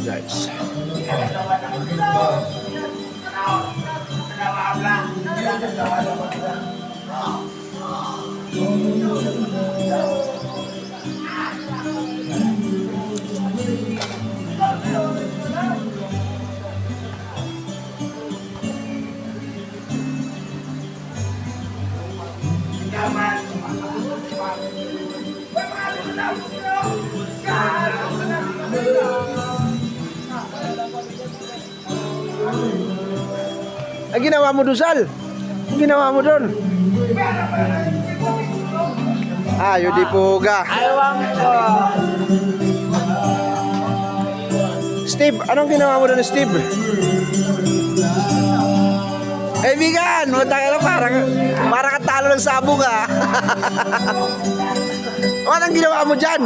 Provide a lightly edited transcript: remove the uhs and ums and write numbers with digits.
guys. Ang ginawa mo doon, Sal? Ang ginawa mo doon? Yun di puga. Aywan ko. Steve, anong ginawa mo doon, Steve? Kaibigan, parang katalo ng sabong ah. Anong ginawa mo dyan?